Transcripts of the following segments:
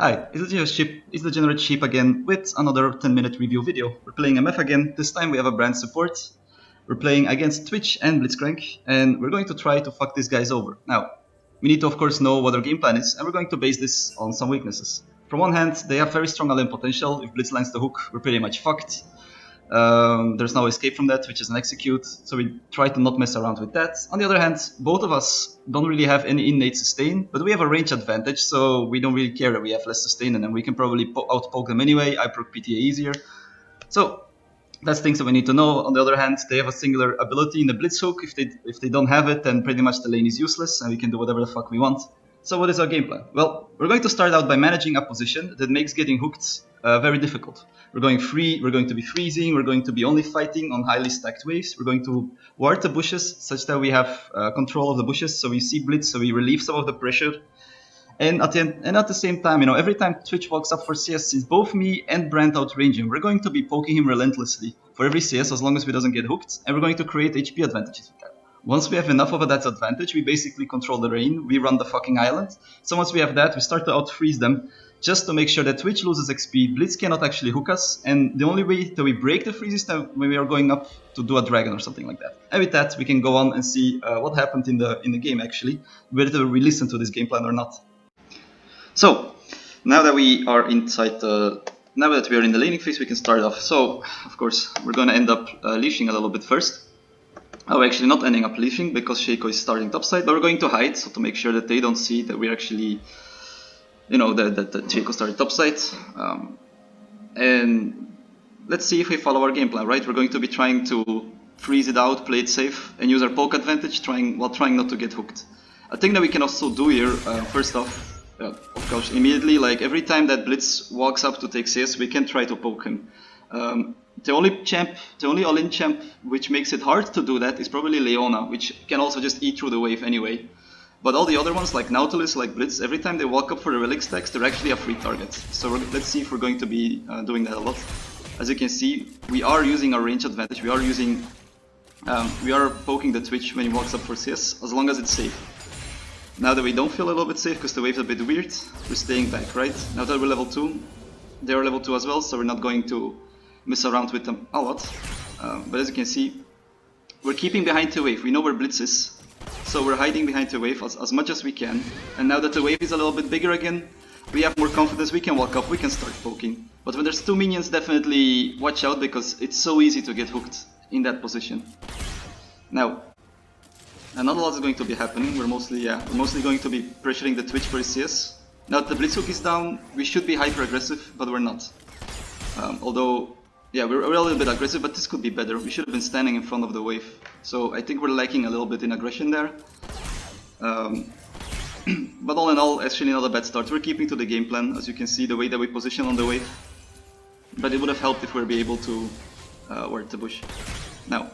Hi, it's the Generate Sheep again with another 10-minute review video. We're playing MF again. This time we have a brand support. We're playing against Twitch and Blitzcrank, and we're going to try to fuck these guys over. Now, we need to of course know what our game plan is, and we're going to base this on some weaknesses. From one hand, they have very strong all-in potential. If Blitz lands the hook, we're pretty much fucked. There's no escape from that, which is an execute, so we try to not mess around with that. On the other hand, both of us don't really have any innate sustain, but we have a range advantage, so we don't really care that we have less sustain, and then we can probably outpoke them anyway. I proc PTA easier. So that's things that we need to know. On the other hand, they have a singular ability in the Blitz hook. If they don't have it, then pretty much the lane is useless, and we can do whatever the fuck we want. So what is our game plan? Well, we're going to start out by managing a position that makes getting hooked very difficult. We're going to be freezing, we're going to be only fighting on highly stacked waves, we're going to ward the bushes such that we have control of the bushes, so we see Blitz, so we relieve some of the pressure. And at the same time, every time Twitch walks up for CS, since both me and Brand outrange him, we're going to be poking him relentlessly for every CS as long as we doesn't get hooked, and we're going to create HP advantages with that. Once we have enough of that advantage, we basically control the lane, we run the fucking island. So once we have that, we start to out-freeze them, just to make sure that Twitch loses XP, Blitz cannot actually hook us, and the only way that we break the freeze is that when we are going up to do a dragon or something like that. And with that, we can go on and see what happened in the game actually, whether we listen to this game plan or not. So, now that we are inside now that we are in the laning phase, we can start off. So, of course, we're gonna end up leashing a little bit first. Oh, actually not ending up leashing because Shaco is starting topside, but we're going to hide, so to make sure that they don't see that we're actually, that Shaco started topside. And let's see if we follow our game plan, right? We're going to be trying to freeze it out, play it safe, and use our poke advantage while trying not to get hooked. A thing that we can also do here, first off, of course, immediately, like every time that Blitz walks up to take CS, we can try to poke him. The only all-in champ which makes it hard to do that is probably Leona, which can also just eat through the wave anyway. But all the other ones, like Nautilus, like Blitz, every time they walk up for the relic stacks, they're actually a free target. So let's see if we're going to be doing that a lot. As you can see, we are using our range advantage. We are poking the Twitch when he walks up for CS, as long as it's safe. Now that we don't feel a little bit safe because the wave's a bit weird, we're staying back, right? Now that we're level 2, they are level 2 as well, so we're not going to mess around with them a lot. But as you can see, we're keeping behind the wave. We know where Blitz is, so we're hiding behind the wave as much as we can. And now that the wave is a little bit bigger again, we have more confidence, we can walk up, we can start poking. But when there's 2 minions, definitely watch out because it's so easy to get hooked in that position. Now, not a lot is going to be happening. We're mostly going to be pressuring the Twitch for his CS. Now that the Blitz hook is down, we should be hyper aggressive, but we're not. Although, yeah, we're a little bit aggressive, but this could be better. We should have been standing in front of the wave. So I think we're lacking a little bit in aggression there. But all in all, actually not a bad start. We're keeping to the game plan, as you can see, the way that we position on the wave. But it would have helped if we were able to ward the bush. Now,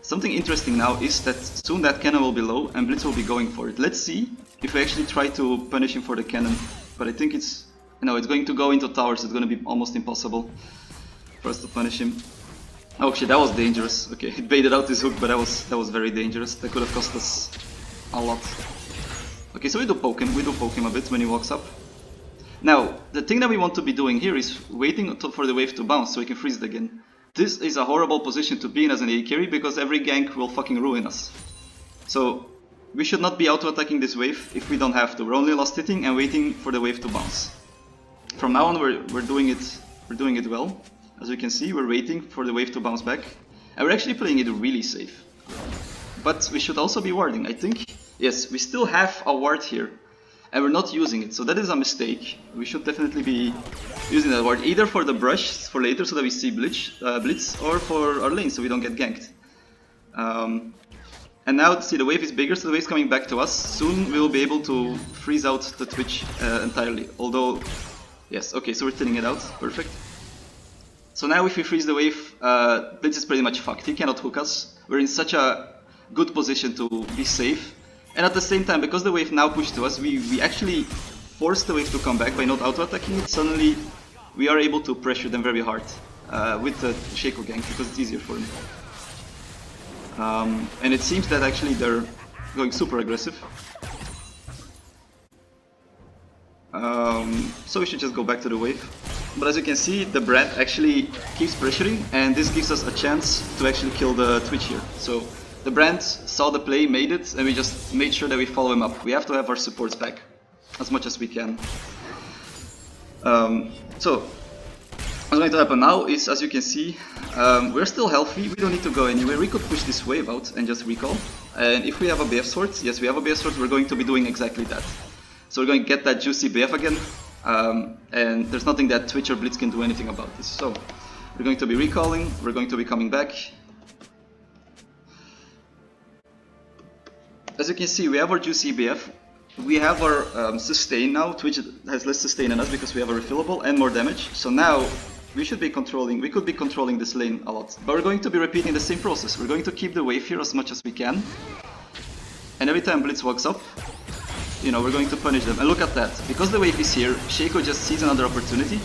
something interesting now is that soon that cannon will be low and Blitz will be going for it. Let's see if we actually try to punish him for the cannon. But I think it's going to go into towers. It's going to be almost impossible for us to punish him. Oh shit, that was dangerous. Okay, it baited out his hook, but that was very dangerous. That could have cost us a lot. Okay, so we do poke him a bit when he walks up. Now, the thing that we want to be doing here is waiting for the wave to bounce so we can freeze it again. This is a horrible position to be in as an AD carry because every gank will fucking ruin us. So we should not be auto-attacking this wave if we don't have to. We're only last hitting and waiting for the wave to bounce. From now on we're doing it well. As you can see, we're waiting for the wave to bounce back. And we're actually playing it really safe. But we should also be warding, I think. Yes, we still have a ward here. And we're not using it, so that is a mistake. We should definitely be using that ward, either for the brush, for later so that we see Blitz, or for our lane so we don't get ganked. And now, see, the wave is bigger, so the wave's coming back to us. Soon we will be able to freeze out the Twitch entirely, although... Yes, okay, so we're thinning it out, perfect. So now if we freeze the wave, Blitz is pretty much fucked, he cannot hook us. We're in such a good position to be safe. And at the same time, because the wave now pushed to us, we actually forced the wave to come back by not auto-attacking it. Suddenly, we are able to pressure them very hard with the Shaco gank because it's easier for them. And it seems that actually they're going super aggressive. So we should just go back to the wave. But as you can see, the brand actually keeps pressuring, and this gives us a chance to actually kill the Twitch here. So the brand saw the play, made it, and we just made sure that we follow him up. We have to have our supports back as much as we can. So what's going to happen now is, as you can see, we're still healthy, we don't need to go anywhere. We could push this wave out and just recall. And if we have a BF sword, yes, we have a BF sword, we're going to be doing exactly that. So we're going to get that juicy BF again, and there's nothing that Twitch or Blitz can do anything about this. So we're going to be recalling, we're going to be coming back. As you can see, we have our juicy BF. We have our sustain now. Twitch has less sustain than us because we have a refillable and more damage. So now we should be controlling, we could be controlling this lane a lot. But we're going to be repeating the same process. We're going to keep the wave here as much as we can. And every time Blitz walks up, you know, we're going to punish them. And look at that. Because the wave is here, Shaco just sees another opportunity.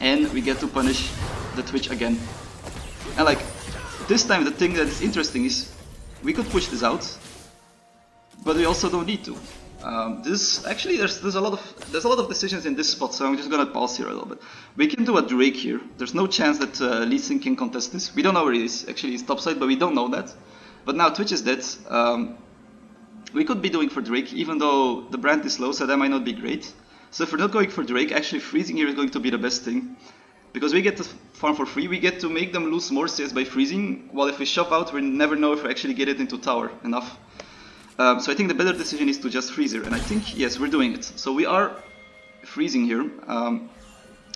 And we get to punish the Twitch again. And like, this time the thing that is interesting is, we could push this out, but we also don't need to. This actually there's a lot of decisions in this spot, so I'm just gonna pause here a little bit. We can do a Drake here. There's no chance that Lee Sin can contest this. We don't know where he is. Actually, he's topside, but we don't know that. But now Twitch is dead. We could be doing for Drake, even though the brand is low, so that might not be great. So if we're not going for Drake, actually freezing here is going to be the best thing. Because we get to farm for free, we get to make them lose more CS by freezing, while if we shove out, we never know if we actually get it into tower enough. So I think the better decision is to just freeze here, and I think, yes, we're doing it. So we are freezing here,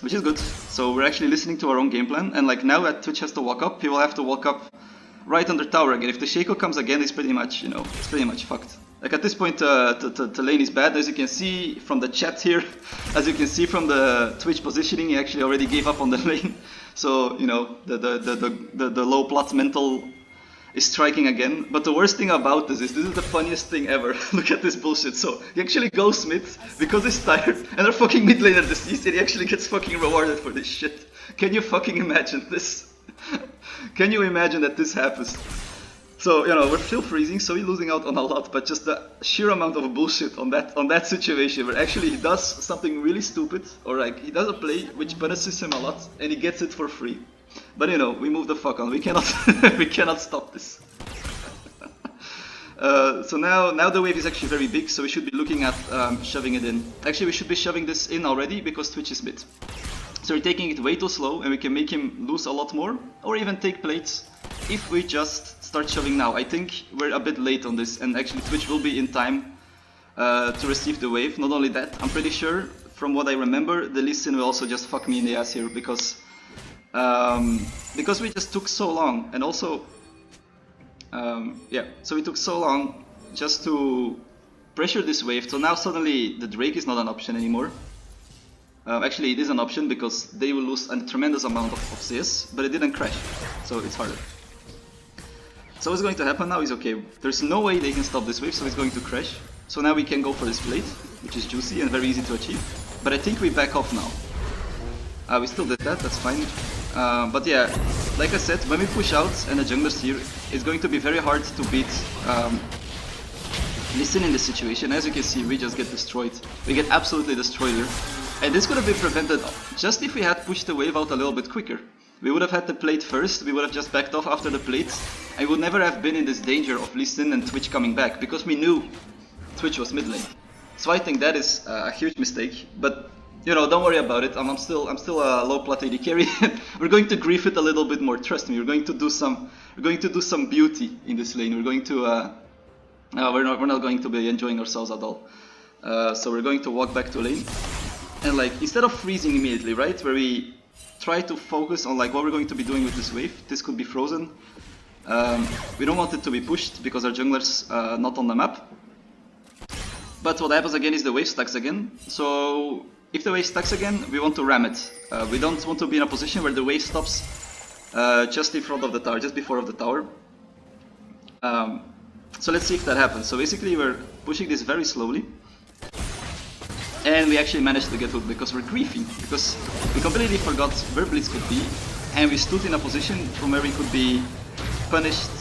which is good. So we're actually listening to our own game plan, and like now that Twitch has to walk up, he will have to walk up right under tower again. If the Shaco comes again, it's pretty much, you know, it's pretty much fucked. Like at this point, the lane is bad, as you can see from the chat here, as you can see from the Twitch positioning, he actually already gave up on the lane. So, you know, the low plot mental is striking again. But the worst thing about this is the funniest thing ever. Look at this bullshit. So, he actually goes mid because he's tired, and our fucking mid laner deceased, and he actually gets fucking rewarded for this shit. Can you fucking imagine this? Can you imagine that this happens? So, you know, we're still freezing, so we're losing out on a lot, but just the sheer amount of bullshit on that situation where actually he does something really stupid, or like he does a play which punishes him a lot, and he gets it for free. But you know, we move the fuck on. We cannot we cannot stop this. So now the wave is actually very big, so we should be looking at shoving it in. Actually, we should be shoving this in already because Twitch is mid. So we're taking it way too slow, and we can make him lose a lot more, or even take plates if we just start shoving now. I think we're a bit late on this, and actually Twitch will be in time to receive the wave. Not only that, I'm pretty sure, from what I remember, the Lee Sin will also just fuck me in the ass here, because we just took so long, and also, yeah, so we took so long just to pressure this wave, so now suddenly the Drake is not an option anymore. Actually, it is an option because they will lose a tremendous amount of CS, but it didn't crash, so it's harder. So what's going to happen now is, okay, there's no way they can stop this wave, so it's going to crash. So now we can go for this plate, which is juicy and very easy to achieve. But I think we back off now. We still did that, that's fine. But yeah, like I said, when we push out and the jungler's here, it's going to be very hard to beat Lee Sin in this situation. As you can see, we just get destroyed. We get absolutely destroyed here. And this could have been prevented just if we had pushed the wave out a little bit quicker. We would have had the plate first, we would have just backed off after the plate, and we would never have been in this danger of Lee Sin and Twitch coming back, because we knew Twitch was mid lane. So I think that is a huge mistake, but you know, don't worry about it. I'm still a low plat AD carry. We're going to grief it a little bit more. Trust me. We're going to do some beauty in this lane. We're going to we're not going to be enjoying ourselves at all. So we're going to walk back to lane, and like instead of freezing immediately, right, where we try to focus on like what we're going to be doing with this wave. This could be frozen. We don't want it to be pushed because our jungler's not on the map. But what happens again is the wave stacks again. So if the wave stacks again, we want to ram it. We don't want to be in a position where the wave stops just in front of the tower, just before of the tower. So let's see if that happens. So basically we're pushing this very slowly. And we actually managed to get hooked because we're griefing. Because we completely forgot where Blitz could be. And we stood in a position from where we could be punished.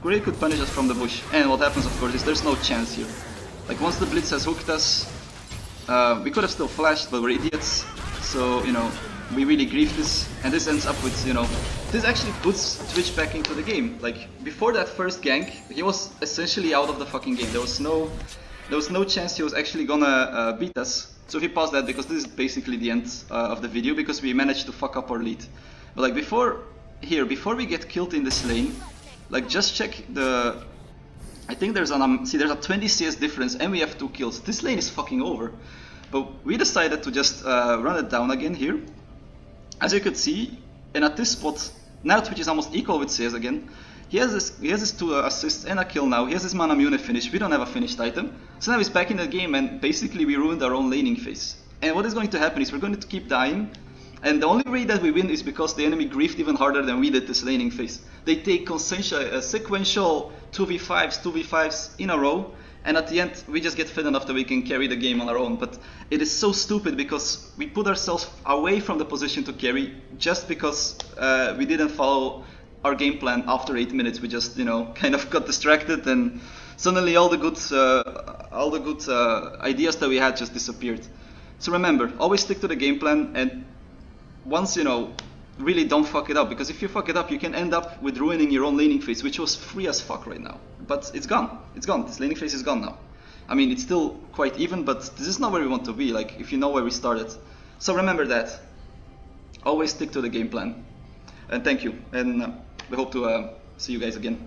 Gray could punish us from the bush. And what happens of course is there's no chance here. Like once the Blitz has hooked us, We could have still flashed, but we're idiots. So, you know, we really griefed this, and this ends up with, you know, this actually puts Twitch back into the game. Like, before that first gank, he was essentially out of the fucking game. There was no chance he was actually gonna beat us. So he paused that because this is basically the end of the video, because we managed to fuck up our lead. But like before we get killed in this lane, like just check the... I think there's there's a 20 CS difference and we have 2 kills. This lane is fucking over. But we decided to just run it down again here. As you could see, and at this spot, now Twitch is almost equal with CS again. He has his 2 assists and a kill now. He has his Mana Mune finish. We don't have a finished item. So now he's back in the game and basically we ruined our own laning phase. And what is going to happen is we're going to keep dying. And the only way that we win is because the enemy griefed even harder than we did this laning phase. They take sequential 2v5s, 2v5s in a row, and at the end we just get fed enough that we can carry the game on our own. But it is so stupid because we put ourselves away from the position to carry just because we didn't follow our game plan after 8 minutes. We just, you know, kind of got distracted, and suddenly all the good ideas that we had just disappeared. So remember, always stick to the game plan, and once, you know, really don't fuck it up, because if you fuck it up you can end up with ruining your own laning phase, which was free as fuck right now. But it's gone. It's gone. This laning phase is gone now. I mean, it's still quite even, but this is not where we want to be, like, if you know where we started. So remember that. Always stick to the game plan. And thank you. And we hope to see you guys again.